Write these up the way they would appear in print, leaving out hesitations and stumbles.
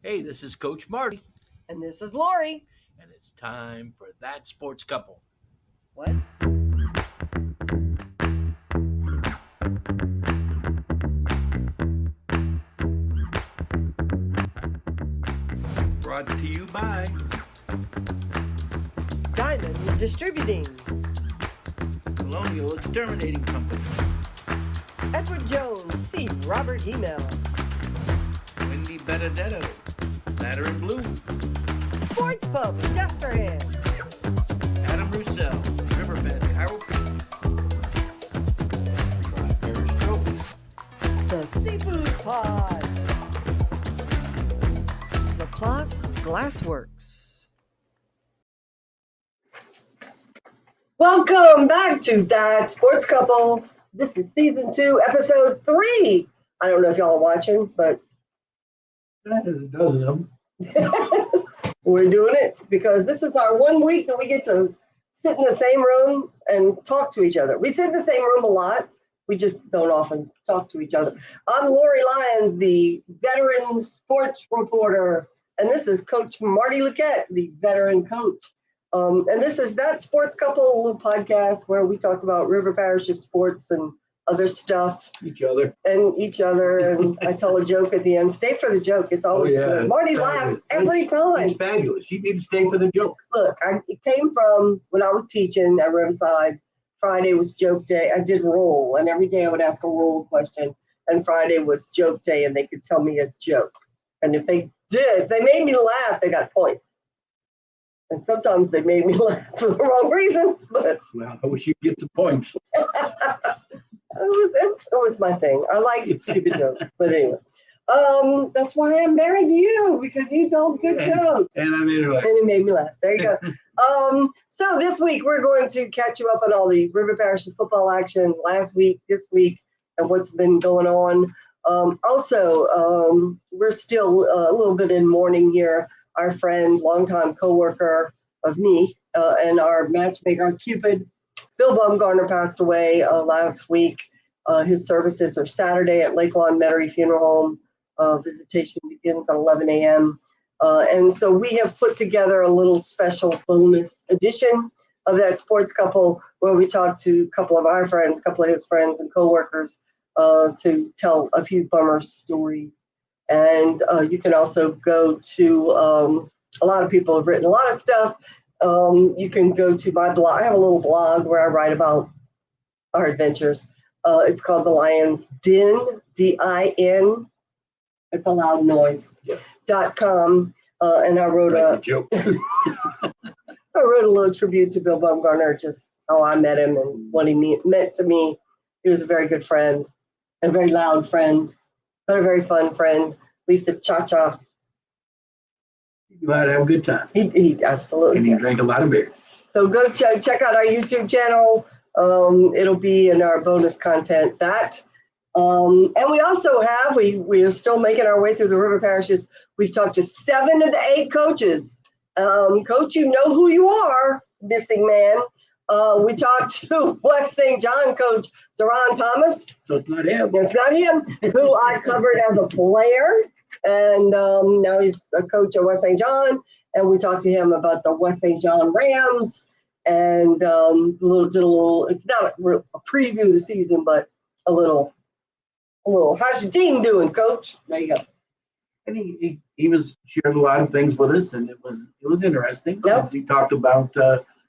Hey, this is Coach Marty, And this is Lori. and it's time for That Sports Couple. What? Brought to you by Diamond Distributing. Colonial Exterminating Company, Edward Jones, C. Robert Hemel. Wendy Benedetto, Matter in Blue, Sports Pub, Dusterhead. Adam Roussel, Riverbend, Chiropractic, Bears Trophies, The Seafood Pod. Laplace Glassworks. Welcome back to That Sports Couple. This is season 2, episode 3. I don't know if y'all are watching, but there's a dozen of them. we're doing it because this is our 1 week that we get to sit in the same room and talk to each other. We sit in the same room a lot. We just don't often talk to each other. I'm Lori Lyons, the veteran sports reporter, and this is Coach Marty Luquette, the veteran coach. And this is That Sports Couple, a little podcast where we talk about River Parish's sports and other stuff. Each other. And I tell a joke at the end. Stay for the joke. It's always good. Marty laughs every time. It's fabulous. You need to stay for the joke. Look, it came from when I was teaching at Riverside. Friday was joke day. I did roll, and every day I would ask a roll question. And Friday was joke day, and they could tell me a joke. And if they made me laugh, they got points. And sometimes they made me laugh for the wrong reasons, but Well, I wish you'd get some points. it was my thing. I like stupid jokes, but anyway. That's why I'm married to you, because you told good jokes. And I made her laugh. And it made me laugh. There you go. So this week we're going to catch you up on all the River Parish's football action last week, this week, and what's been going on. Also, we're still a little bit in mourning here. Our friend, longtime coworker of me, and our matchmaker, Cupid, Bill Bumgarner, passed away last week. His services are Saturday at Lake Lawn Metairie Funeral Home. Visitation begins at 11 a.m. And so we have put together a little special bonus edition of That Sports Couple, where we talk to a couple of our friends, a couple of his friends and coworkers, to tell a few bummer stories. And you can also go to, a lot of people have written a lot of stuff. You can go to my blog. I have a little blog where I write about our adventures. It's called The Lion's Den, D-I-N. It's a loud noise. Yeah. .com. And I wrote a joke. I wrote a little tribute to Bill Bumgarner, just how I met him and what he meant to me. He was a very good friend, a very loud friend, but a very fun friend. We used to cha-cha. You might have a good time. He absolutely. And he drank a lot of beer. So go check out our YouTube channel. It'll be in our bonus content. And we also have, we are still making our way through the River Parishes. We've talked to 7 of the 8 coaches. Coach, you know who you are, missing man. We talked to West St. John coach, Duran Thomas. So it's not him. It's not him, who I covered as a player. And now he's a coach at West St. John. And we talked to him about the West St. John Rams. And did a little, it's not a preview of the season, but a little, how's your team doing, Coach? There you go. And he was sharing a lot of things with us, and it was interesting. Yep. He talked about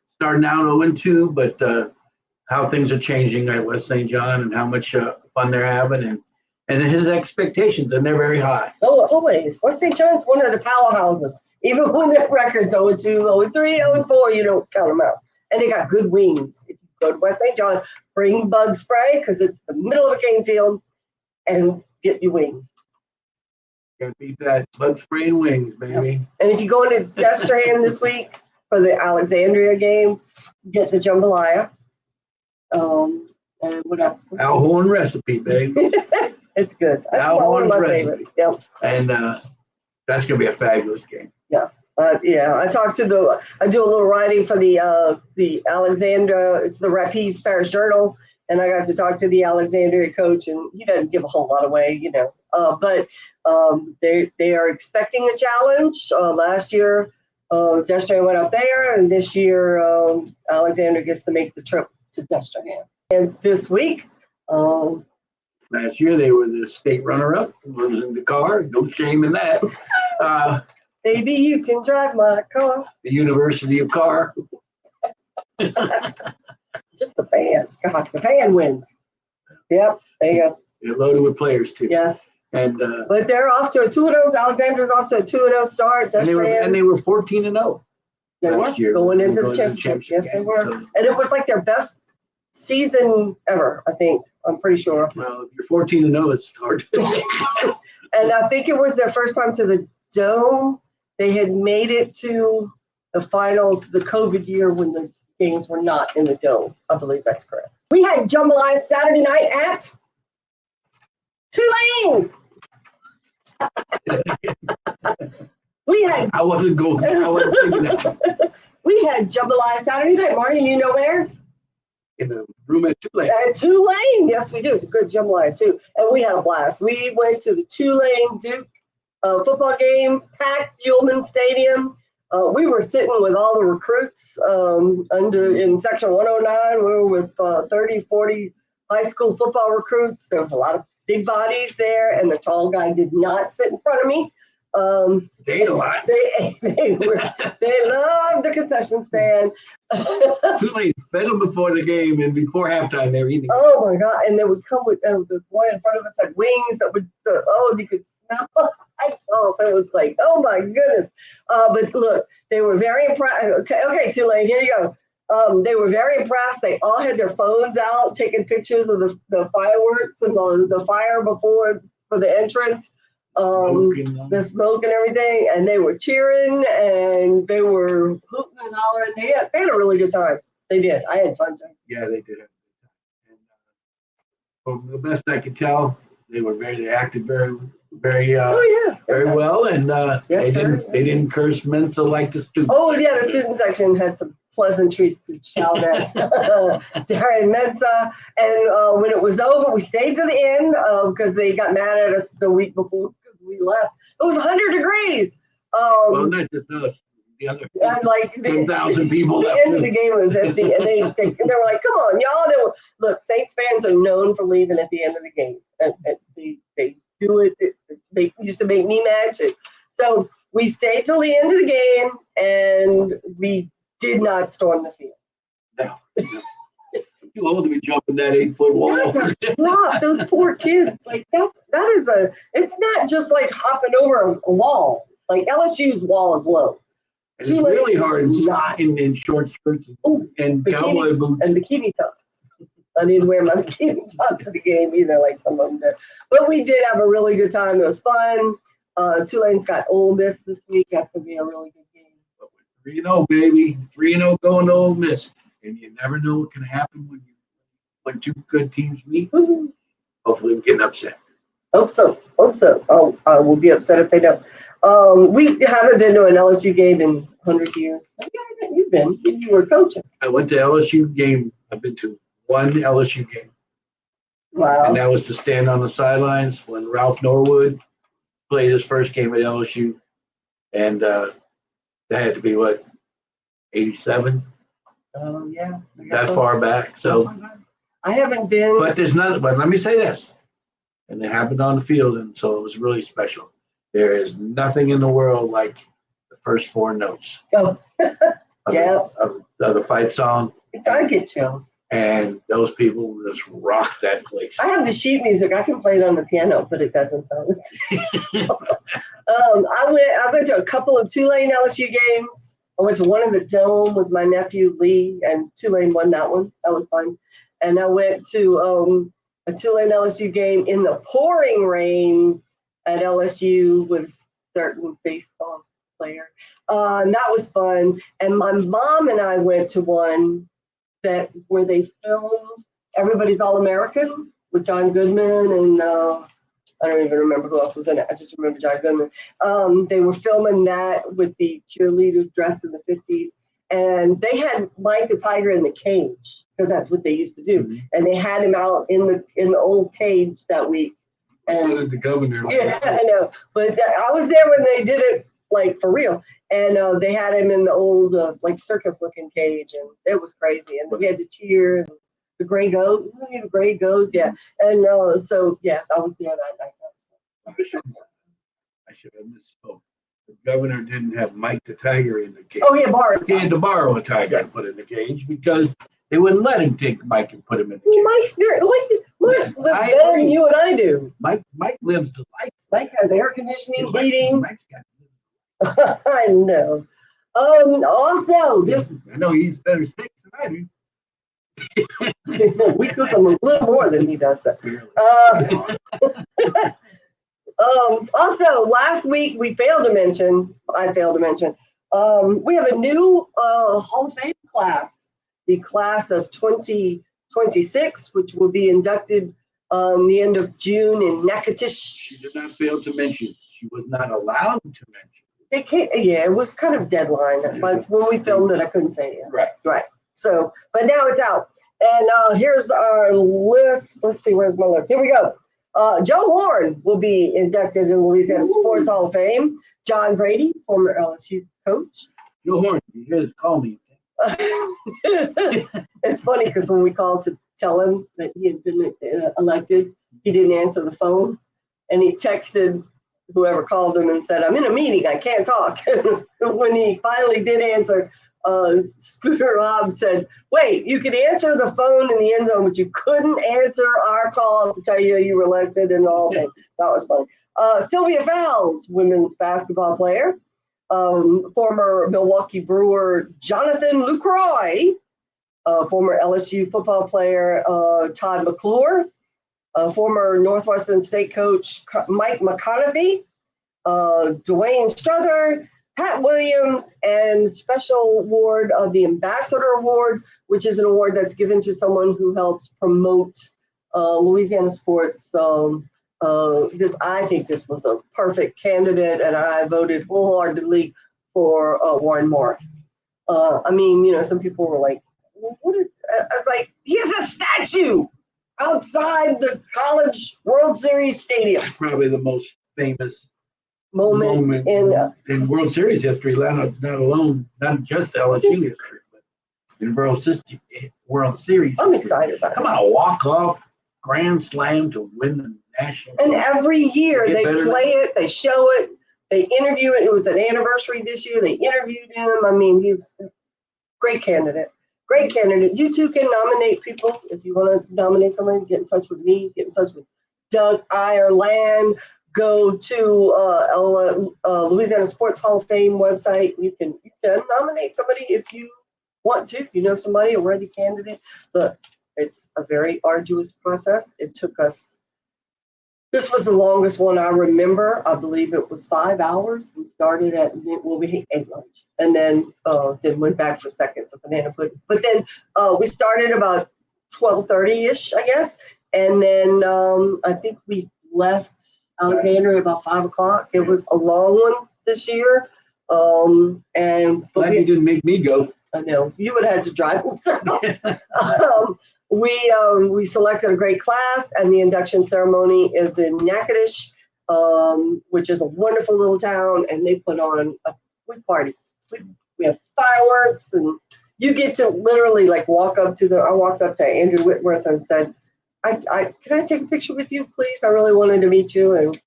starting out 0-2, but how things are changing at West St. John and how much fun they're having, and his expectations, and they're very high. Oh, always. West St. John's one of the powerhouses. Even when their record's 0-2, 0-3, 0-4, you don't count them out. And they got good wings. If you go to West St. John, bring bug spray, because it's the middle of a cane field, and get your wings. Gotta beat that bug spray and wings, baby. And if you go into Dusterhead this week for the Alexandria game, get the jambalaya. And what else? Al Horn recipe, baby. It's good. Al One Horn of my recipe. favorites. Yep. And that's gonna be a fabulous game. Yes. Yeah. I do a little writing for the Alexandria. It's the Rapides Parish Journal, and I got to talk to the Alexandria coach, and he doesn't give a whole lot away. But they are expecting a challenge. Last year, Destrehan went up there, and this year Alexander gets to make the trip to Destrehan. And this week, last year they were the state runner-up. Was in the car. No shame in that. Baby, you can drive my car. The University of Car. Just the band. God, the band wins. Yep, there you go. They're loaded with players too. Yes. And but they're off to a 2-0. Alexander's off to a 2-0 start. and they were 14-0 last year going into the championship. Yes, they were. So, and it was like their best season ever, I think. I'm pretty sure. Well, if you're 14-0, it's hard. And I think it was their first time to the Dome. They had made it to the finals the COVID year when the games were not in the Dome. I believe that's correct. We had jambalaya Saturday night at Tulane. I wasn't thinking that. We had jambalaya Saturday night. Marty, you know where? In the room at Tulane. At Tulane, yes, we do. It's a good jambalaya too, and we had a blast. We went to the Tulane Duke football game, packed Ullman Stadium. We were sitting with all the recruits in section 109. We were with 30, 40 high school football recruits. There was a lot of big bodies there, and the tall guy did not sit in front of me. They ate a lot. They loved the concession stand. Tulane fed them before the game, and before halftime they were eating. Oh my God! And they would come with the boy in front of us had wings that would. You could smell hot sauce. It was like, oh my goodness! But look, they were very impressed. Okay, Tulane, here you go. They were very impressed. They all had their phones out, taking pictures of the fireworks and the fire for the entrance. The smoke and everything, and they were cheering and they were hooting and hollering. They had a really good time. They did. I had fun too. Yeah, they did have a good time. And from the best I could tell, they acted very well, and they didn't curse Mensa like the students. Oh yeah, the student section had some pleasantries to shout at Darren Mensa, and when it was over, we stayed to the end because they got mad at us the week before because we left. It was 100 degrees. Well, not just us. The other 10,000 people. The end of the game was empty, and they were like, "Come on, y'all!" Look, Saints fans are known for leaving at the end of the game, and they do it. They used to make me mad too. So we stayed till the end of the game, and we did not storm the field. No. Too old to be jumping that 8-foot wall. Drop those poor kids. Like that is it's not just like hopping over a wall. Like LSU's wall is low. And it's really hard in short skirts and cowboy boots. And bikini tops. I didn't wear my bikini top to the game either, like some of them did. But we did have a really good time. It was fun. Tulane's got Ole Miss this week. That's going to be a really good game. 3-0, baby. 3-0 going to Ole Miss. And you never know what can happen when two good teams meet. Mm-hmm. Hopefully we get an upset. Hope so. Oh, I will be upset if they don't. We haven't been to an LSU game in 100 years. You've been. You were coaching. I went to LSU game. I've been to one LSU game. Wow. And that was to stand on the sidelines when Ralph Norwood played his first game at LSU. And that had to be, 87? Oh, yeah. That far back. So I haven't been. But let me say this. And it happened on the field, and so it was really special. There is nothing in the world like the first 4 notes. Oh. Of the fight song. I get chills. And those people just rocked that place. I have the sheet music. I can play it on the piano, but it doesn't sound the same. I went to a couple of Tulane LSU games. I went to one in the Dome with my nephew Lee, and Tulane won that one. That was fun. And I went to a Tulane LSU game in the pouring rain at LSU with a certain baseball player. And that was fun. And my mom and I went to one where they filmed Everybody's All-American with John Goodman and I don't even remember who else was in it. I just remember John Goodman. They were filming that with the cheerleaders dressed in the 50s. And they had Mike the Tiger in the cage because that's what they used to do. Mm-hmm. And they had him out in the old cage that week. So did the governor. Yeah, I know. But I was there when they did it, like, for real. And they had him in the old, like, circus-looking cage, and it was crazy. And we had to cheer. And the gray goat. Isn't he the gray goat? Yeah. And so, yeah, I was there that night. I should have misspoke. The governor didn't have Mike the Tiger in the cage. Oh, yeah, borrowed. He had to borrow a tiger and put in the cage because they wouldn't let him take Mike and put him in the cage. Mike's very, Mike lives better than you and I do. Mike lives the life. Mike has air conditioning, heating. Mike's got I know. Also, this. I know he's better steaks than I do. We cook them a little more than he does that. Also, last week I failed to mention, we have a new Hall of Fame class, the class of 2026, which will be inducted the end of June in Natchitoches. She did not fail to mention. She was not allowed to mention. It can't, yeah, it was kind of deadline. But when we filmed it, I couldn't say it. Right. So, but now it's out. And here's our list. Let's see, where's my list? Here we go. Joe Horn will be inducted in the Louisiana Sports Hall of Fame. John Brady, former LSU coach. Joe Horn, you guys call me. It's funny because when we called to tell him that he had been elected, he didn't answer the phone. And he texted whoever called him and said, "I'm in a meeting, I can't talk." When he finally did answer, Scooter Hobbs said, "Wait, you could answer the phone in the end zone, but you couldn't answer our call to tell you you were elected and all that." That was funny. Sylvia Fowles, women's basketball player. Former Milwaukee Brewer Jonathan Lucroy. Former LSU football player Todd McClure. Former Northwestern State coach Mike McConaughey. Dwayne Struther. Pat Williams, and special award of the Ambassador Award, which is an award that's given to someone who helps promote Louisiana sports. I think this was a perfect candidate, and I voted wholeheartedly for Warren Morris. I mean, some people were like, "What?" I was like, he has a statue outside the College World Series Stadium. Probably the most famous moment in World Series history, not just LSU history, but in World Series. I'm history. Excited about it. Come on, a walk-off grand slam to win the national. And every year they play it, they show it, they interview it. It was an anniversary this year. They interviewed him. I mean, he's a great candidate. Great candidate. You two can nominate people. If you want to nominate somebody, get in touch with me, get in touch with Doug Ireland. Go to Louisiana Sports Hall of Fame website. You can nominate somebody if you want to. If you know somebody, a worthy candidate. But it's a very arduous process. It took us. This was the longest one I remember. I believe it was 5 hours. We started we ate lunch and then went back for seconds of banana pudding. But then we started about 12:30ish, I guess, and then I think we left Alexandria about 5 o'clock. It was a long one this year. And glad you didn't make me go. I know you would have had to drive in circles. We selected a great class, and the induction ceremony is in Natchitoches, which is a wonderful little town, and they put on a big party. We have fireworks, and you get to literally walk up to I walked up to Andrew Whitworth and said, can I take a picture with you, please? I really wanted to meet you. And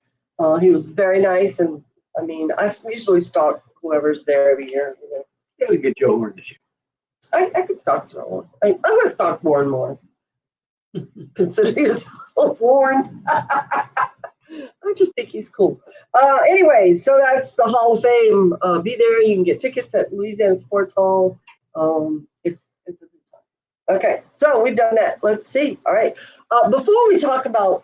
he was very nice. And I mean, I usually stalk whoever's there every year. Yeah, we get Joe Horn this year. I could stalk Joe Horn. I'm going to stalk Warren Morris. Consider yourself warned. I just think he's cool. Anyway, so that's the Hall of Fame. Be there. You can get tickets at Louisiana Sports Hall. It's a good time. Okay, so we've done that. Let's see. All right. Before we talk about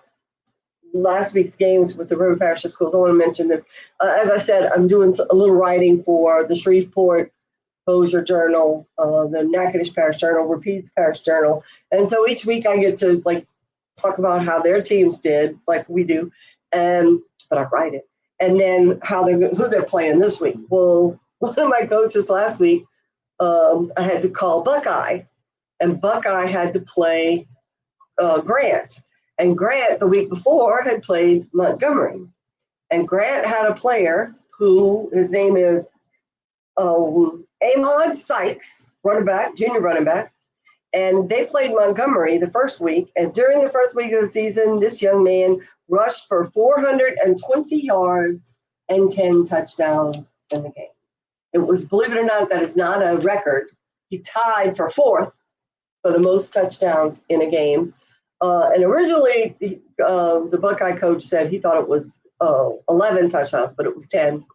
last week's games with the River Parish Schools, I want to mention this. As I said, I'm doing a little writing for the Shreveport Bossier Journal, the Natchitoches Parish Journal, Rapides Parish Journal. And so each week I get to talk about how their teams did, like we do, but I write it. And then who they're playing this week. Well, one of my coaches last week, I had to call Buckeye, and Buckeye had to play Grant. And Grant, the week before, had played Montgomery. And Grant had a player who, his name is Ahmad Sykes, running back, junior running back. And they played Montgomery the first week. And during the first week of the season, this young man rushed for 420 yards and 10 touchdowns in the game. It was, believe it or not, that is not a record. He tied for fourth for the most touchdowns in a game. And originally, the Buckeye coach said he thought it was 11 touchdowns, but it was 10.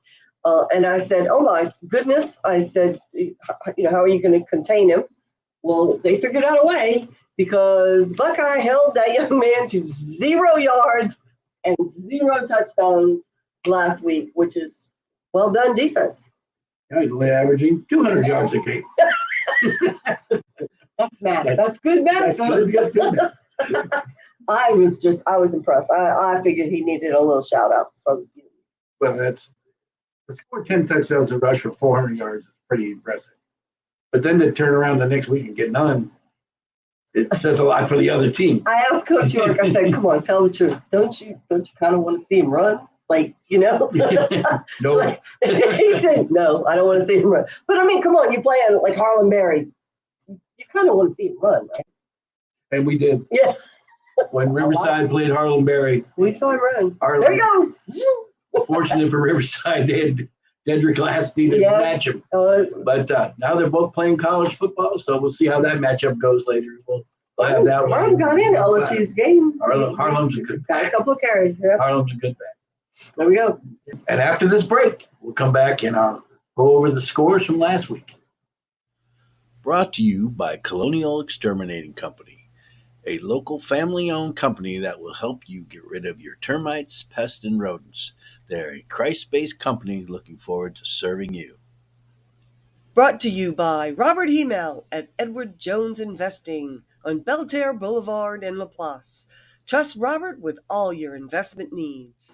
And I said, oh, my goodness. I said, how are you going to contain him? Well, they figured out a way because Buckeye held that young man to 0 yards and 0 touchdowns last week, which is well done defense. Yeah, he's only averaging 200 yards a game. That's math. That's good math. That's good math. I was impressed. I figured he needed a little shout out from you. Well, to score 10 touchdowns and rush for 400 yards is pretty impressive. But then to turn around the next week and get none, it says a lot for the other team. I asked Coach York, I said, come on, tell the truth. Don't you kind of want to see him run? Like, No. Like, he said, no, I don't want to see him run. But I mean, come on, you're playing like Harlem Berry. You kind of want to see him run, right? And we did. Yeah. When Riverside played Harlem Berry. We saw him run. There he goes. Fortunate for Riverside, they had Dedrick Lasty to match him. But now they're both playing college football, so we'll see how that matchup goes later. We'll have that one. Harlem got in LSU's game. Harlem's a good got a couple of carries. Yeah. Harlem's a good bet. There we go. And after this break, we'll come back and go over the scores from last week. Brought to you by Colonial Exterminating Company, a local family-owned company that will help you get rid of your termites, pests, and rodents. They're a Christ-based company looking forward to serving you. Brought to you by Robert Hemel at Edward Jones Investing on Belterre Boulevard in Laplace. Trust Robert with all your investment needs.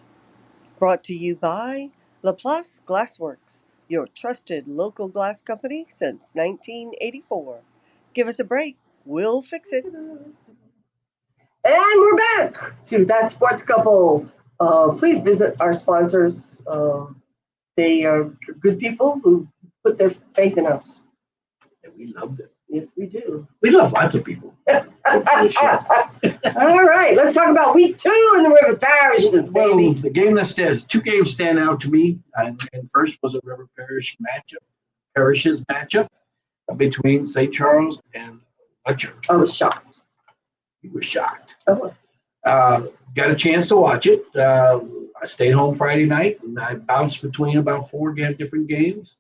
Brought to you by Laplace Glassworks, your trusted local glass company since 1984. Give us a break. We'll fix it. And we're back to That Sports Couple. Please visit our sponsors. They are good people who put their faith in us. And we love them. Yes, we do. We love lots of people. All right, let's talk about week 2 in the River Parishes, baby. The game that stands, 2 games stand out to me. And first was a River Parishes matchup between St. Charles and Letcher. I was shocked. You were shocked. I was. Got a chance to watch it. I stayed home Friday night and I bounced between about 4 different games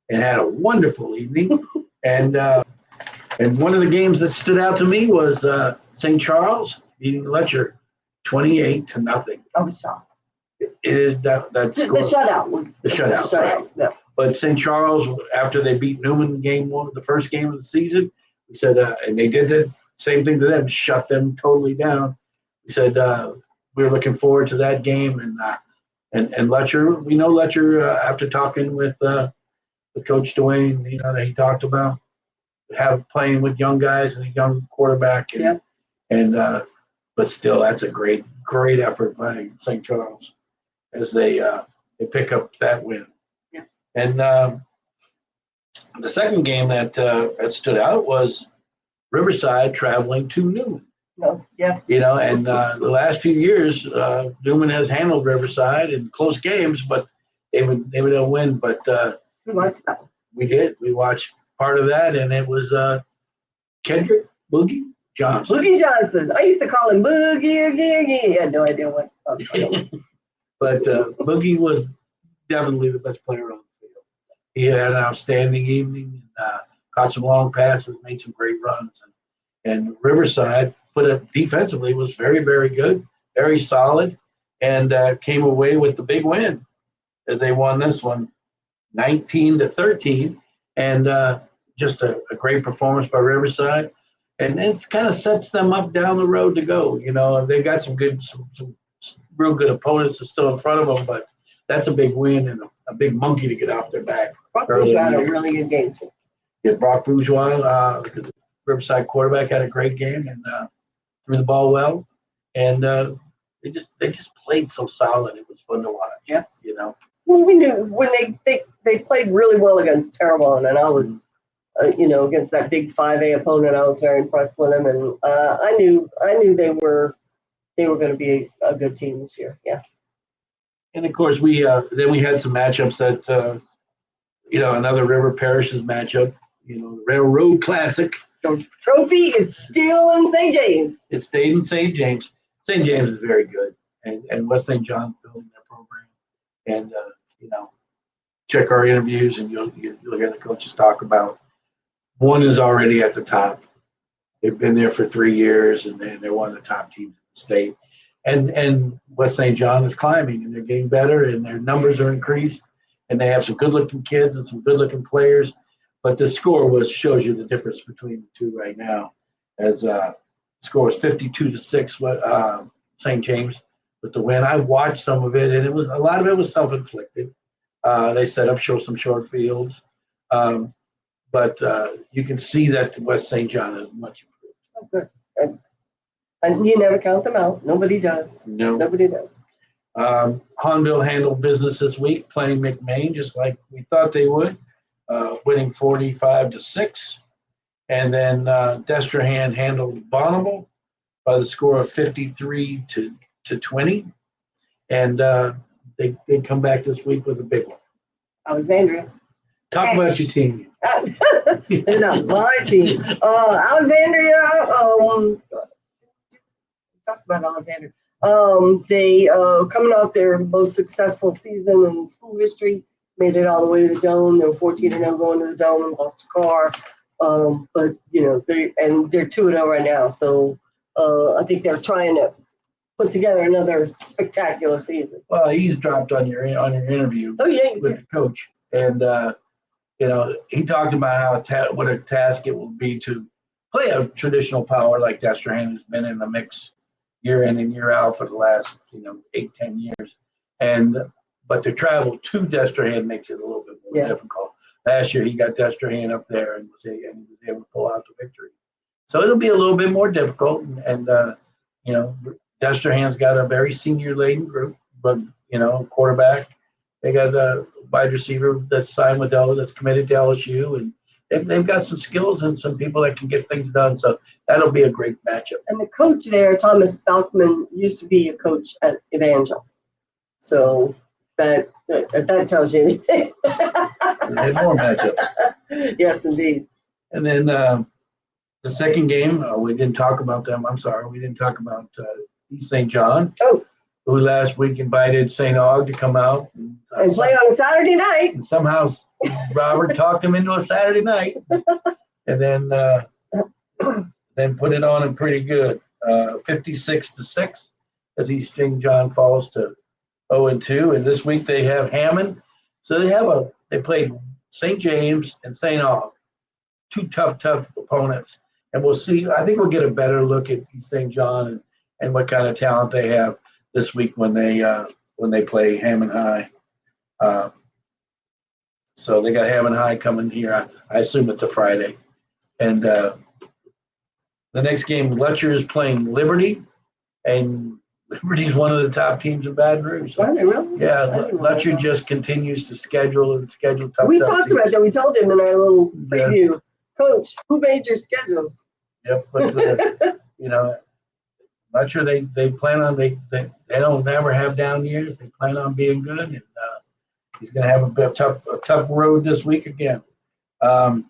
and had a wonderful evening. And one of the games that stood out to me was St. Charles beating Letcher 28-0. I was shocked. That's The shutout was the shutout. Right. Yeah. But St. Charles, after they beat Newman game 1, the first game of the season, we said, and they did the same thing to them, shut them totally down. We said we were looking forward to that game, and Letcher. We know Letcher after talking with Coach Dwayne, that he talked about playing with young guys and a young quarterback, but still, that's a great effort by St. Charles as they pick up that win. Yes. And the second game that stood out was Riverside traveling to Newman. No. Yes. And the last few years, Newman has handled Riverside in close games, but they would win. But We watched that one. we did. We watched part of that, and it was Kendrick Boogie Johnson. Boogie Johnson. I used to call him Boogie. I had no idea what. But Boogie was definitely the best player on the field. He had an outstanding evening, and caught some long passes, made some great runs. And Riverside defensively was very, very good, very solid, and came away with the big win as they won this one 19-13. And just a great performance by Riverside. And it kind of sets them up down the road to go. They've got some real good opponents that's still in front of them, but that's a big win and a big monkey to get off their back. Brock Bourgeois had a really good game too. Yeah, Brock Bourgeois, the Riverside quarterback, had a great game and threw the ball well. and they just played so solid. It was fun to watch. Yes. You know. Well, we knew when they played really well against Terrebonne, and I was, against that big 5A opponent, I was very impressed with them, and I knew they were going to be a good team this year. Yes. And of course, we had some matchups that another River Parishes matchup. The Railroad Classic. The trophy is still in St. James. It stayed in St. James. St. James is very good, and West St. John's building their program, and check our interviews, and you'll hear the coaches talk about. One is already at the top. They've been there for 3 years, and they're one of the top teams in the state. And West St. John is climbing, and they're getting better, and their numbers are increased, and they have some good-looking kids and some good-looking players. But the score shows you the difference between the two right now, as score was 52-6. St. James with the win. I watched some of it, and a lot of it was self-inflicted. They set up some short fields, but you can see that West St. John is much improved. Oh, good. And you never count them out. Nobody does. No. Nobody does. Hahnville handled business this week, playing McMain just like we thought they would, winning 45-6. And then Destrehan handled Bonneville by the score of 53-20. And they come back this week with a big one. Alexandria. Talk about your team. They're not my team. Alexandria. Talk about Alexandria. They coming off their most successful season in school history, made it all the way to the Dome. They were 14-0 going to the Dome and lost a car. But they're 2-0 right now. So I think they're trying to put together another spectacular season. Well, he's dropped on your interview with the coach, and he talked about what a task it will be to play a traditional power like Destrehan, who's been in the mix year in and year out for the last 8-10 years, but to travel to Destrehan makes it a little bit more difficult. Last year he got Destrehan up there and was able to pull out the victory. So it'll be a little bit more difficult, and Destrehan's got a very senior-laden group, but quarterback. They got a wide receiver that's signed with Ella, that's committed to LSU, and they've got some skills and some people that can get things done. So that'll be a great matchup. And the coach there, Thomas Balkman, used to be a coach at Evangel. So that tells you anything. They have more matchups. Yes, indeed. And then the second game, we didn't talk about them. I'm sorry, we didn't talk about East St. John. Oh. Who last week invited St. Aug to come out and play on a Saturday night. And somehow Robert talked him into a Saturday night, and then put it on him pretty good, 56-6, as East St. John falls to 0-2. And this week they have Hammond, so they played St. James and St. Aug, two tough opponents, and we'll see. I think we'll get a better look at East St. John and what kind of talent they have this week when they play Hammond High. So they got Hammond High coming here. I assume it's a Friday. And the next game, Letcher is playing Liberty, and Liberty's one of the top teams in Baton Rouge. So, are they really? Yeah, Letcher just continues to schedule tough. We talked about that. We told him in our little preview, yeah. Coach, who made your schedule? Yep, but Letcher, they plan on they don't never have down years. They plan on being good, and he's going to have a tough road this week again. But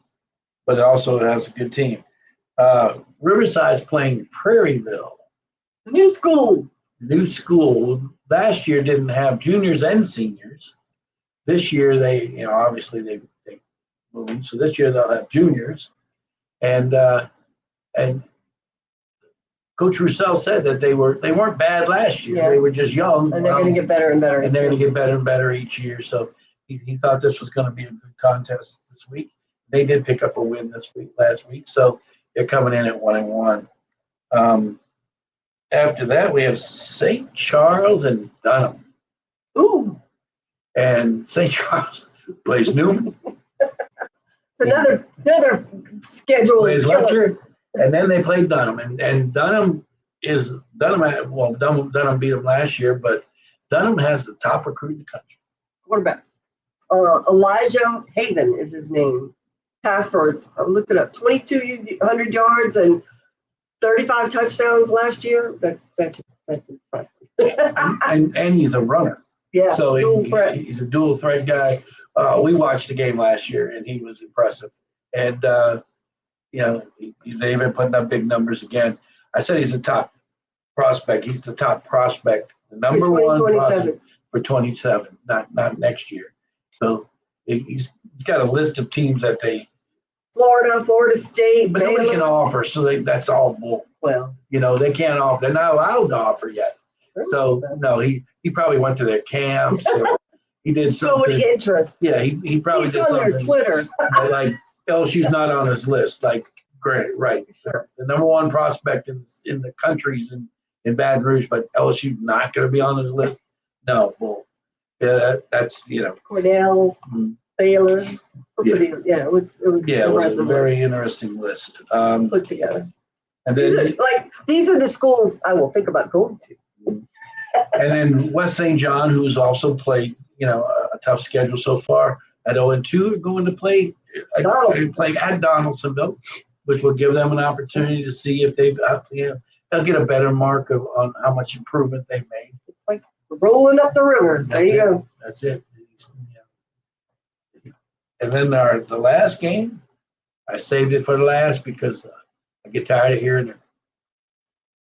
it also has a good team. Riverside's playing Prairieville. New school. Last year didn't have juniors and seniors. This year they obviously they moved, so this year they'll have juniors, and Coach Roussel said that they weren't bad last year. Yeah. They were just young. And they're going to get better and better. And they're going to get better and better each year. So he thought this was going to be a good contest this week. They did pick up a win last week. So they're coming in at 1-1. After that, we have St. Charles and Dunham. Ooh. And St. Charles plays Newman. It's another schedule. Plays Letcher. And then they played Dunham, and Dunham is Dunham. Well, Dunham beat them last year, but Dunham has the top recruit in the country. Quarterback. Elijah Haven is his name. Passed for, I looked it up, 2,200 yards and 35 touchdowns last year. That's impressive. and he's a runner. Yeah. So dual threat. he's a dual threat guy. We watched the game last year, and he was impressive. And they've been putting up big numbers again. I said he's the top prospect. He's the top prospect, the number one prospect for 27, not next year. So he's got a list of teams that Florida State, but nobody can offer. So that's all bull. Well, they can't offer. They're not allowed to offer yet. So no, he probably went to their camps. Or he did something. Nobody interest. Yeah, he probably did on something. their Twitter. Like LSU's not on his list. Like great, right? The number one prospect in the country's in Baton Rouge, but LSU not going to be on his list. No, bull. Yeah, that's Cornell, Baylor. Yeah. It was Yeah, it was a very interesting list. put together. And then These are the schools I will think about going to. and then West St. John, who's also played a tough schedule so far at 0-2, are going to play at Donaldsonville, which will give them an opportunity to see if they'll get a better mark on how much improvement they've made. It's like rolling up the river. There you go. That's it. And then the last game, I saved it for the last because I get tired of hearing it.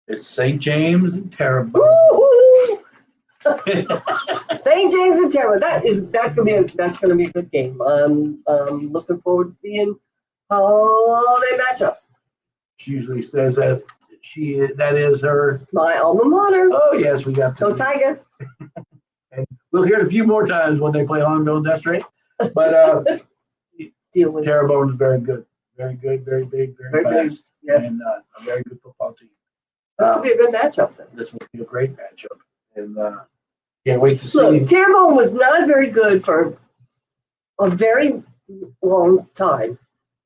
It's St. James and Terrebonne. St. James and Terrebonne. That's gonna be a good game. I'm looking forward to seeing how they match up. She usually says that that is her. My alma mater. Oh yes, we got to. Go Tigers. And we'll hear it a few more times when they play Hondo. That's right. But Deal with Terrebonne is very good, very big, very fast, yes. and a very good football team. This will be a good matchup then. This will be a great matchup, and can't wait to see. Look, Terrebonne was not very good for a very long time,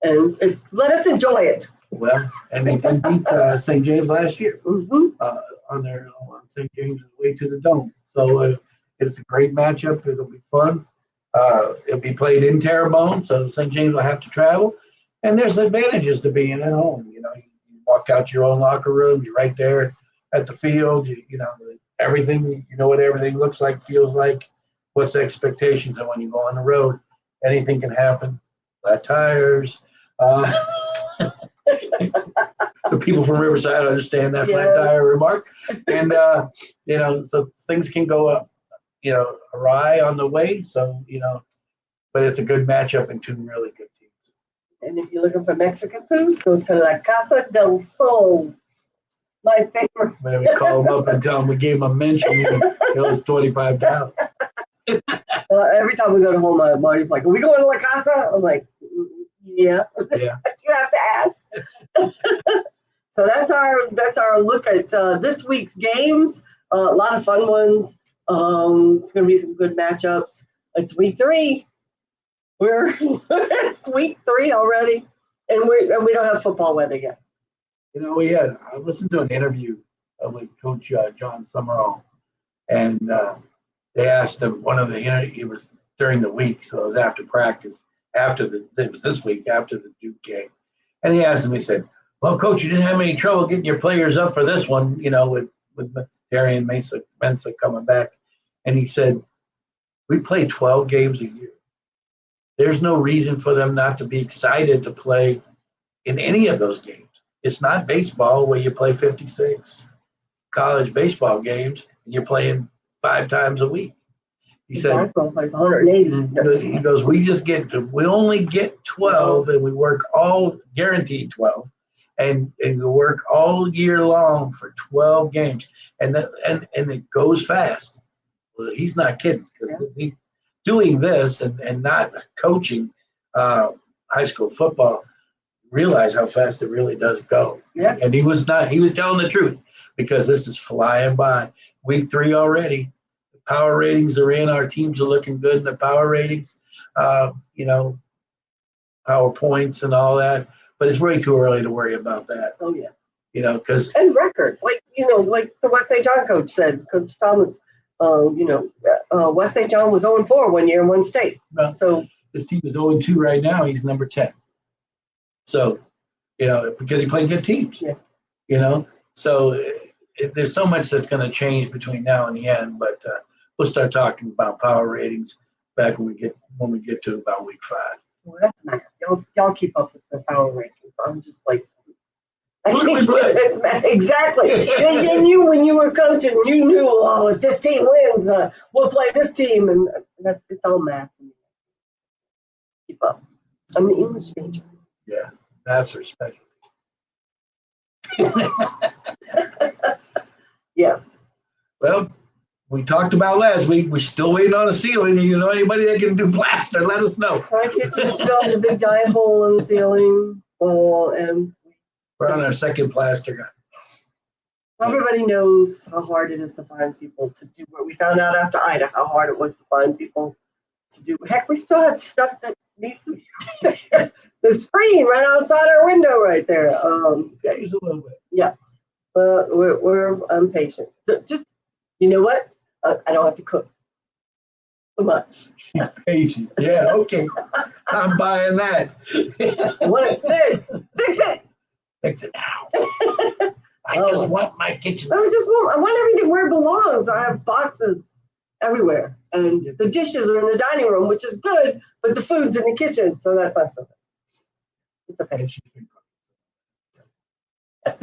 and let us enjoy it. Well, and they did beat St. James last year Mm-hmm. on St. James' way to the Dome. So it's a great matchup. It'll be fun. It'll be played in Terrebonne, so St. James will have to travel. And there's advantages to being at home. You walk out your own locker room. You're right there at the field. You know everything. You know what everything looks like, feels like. What's the expectations? And when you go on the road, anything can happen. Flat tires. The people from Riverside understand that flat tire remark, and so things can go up, awry on the way. So but it's a good matchup and two really good teams. And if you're looking for Mexican food, go to La Casa del Sol. My favorite. When we call them up and tell them we gave them a mention, it was $25. Every time we go to home, my Marty's like, "Are we going to La Casa?" I'm like, "Yeah." Yeah. You have to ask. So that's our look at this week's games. A lot of fun ones. It's going to be some good matchups. It's week 3. It's week 3 already, and we don't have football weather yet. I listened to an interview with Coach John Summerall, and they asked him it was during the week, so it was after practice, it was this week after the Duke game, and he asked him. He said, "Well, Coach, you didn't have any trouble getting your players up for this one, with Darian Mensah coming back," and he said, "We play 12 games a year. There's no reason for them not to be excited to play in any of those games. It's not baseball where you play 56 college baseball games and you're playing 5 times a week." He said, "Basketball plays 180. He goes, we only get 12, and we work all guaranteed 12, and we work all year long for 12 games, and it goes fast." Well, he's not kidding, because he's doing this and not coaching high school football. Realize how fast it really does go. Yes. And he was telling the truth, because this is flying by. Week 3 already. The power ratings are in. Our teams are looking good in the power ratings, power points and all that. But it's way too early to worry about that. Oh, yeah. because And records, like the West St. John coach said, Coach Thomas, West St. John was 0-4 one year in one state. Well, So this team is 0-2 right now. He's number 10. So, because he played good teams. Yeah. So there's so much that's going to change between now and the end. But we'll start talking about power ratings back when we get to about week 5. well, that's math. Y'all keep up with the power rankings. I'm just like. Who do we play? Exactly. And you, when you were coaching, you knew, if this team wins, we'll play this team, and it's all math. Keep up. I'm the English major. Yeah, that's her specialty. Yes. Well, we talked about last week. We're still waiting on a ceiling. You know anybody that can do plaster? Let us know. My kitchen still has a big giant hole in the ceiling, and We're on our second plaster guy. everybody knows how hard it is to find people to do what we found out after Ida, how hard it was to find people to do. Heck, we still have stuff that needs to be there. The screen right outside our window right there. Just a little bit. Yeah, we're impatient. Just, you know what? I don't have to cook so much. She's patient. Yeah, okay. I'm buying that. I want it fixed. Fix it. Fix it now. I just want my kitchen. I want everything where it belongs. I have boxes everywhere, and the dishes are in the dining room, which is good, but the food's in the kitchen, so that's not so good. It's okay.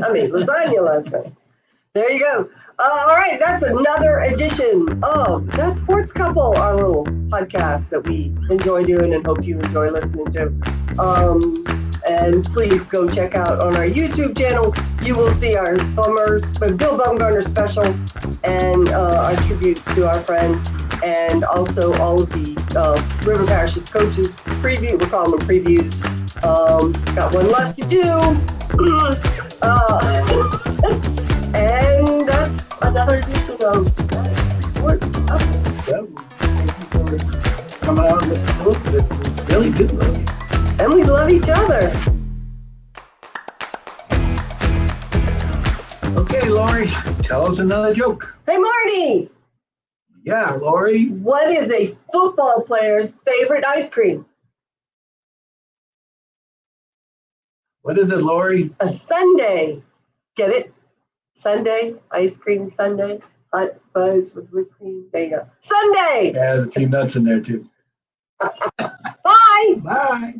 I made lasagna last night. There you go. All right, that's another edition of That Sports Couple, our little podcast that we enjoy doing and hope you enjoy listening to. And please go check out on our YouTube channel. You will see our Bill Bumgarner special and our tribute to our friend, and also all of the River Parish's coaches preview. We're calling them previews. Got one left to do. And that's another edition of Sports Couple. Thank you for coming out and listening to us. It's really good love you. And we love each other. Okay, Lori, tell us another joke. Hey, Marty, Yeah, Lori. what is a football player's favorite ice cream? What is it, Lori? A sundae. Get it? Sundae, ice cream sundae, hot fudge with whipped cream. There you go. Sundae. Yeah, there's a few nuts in there, too. Bye. Bye.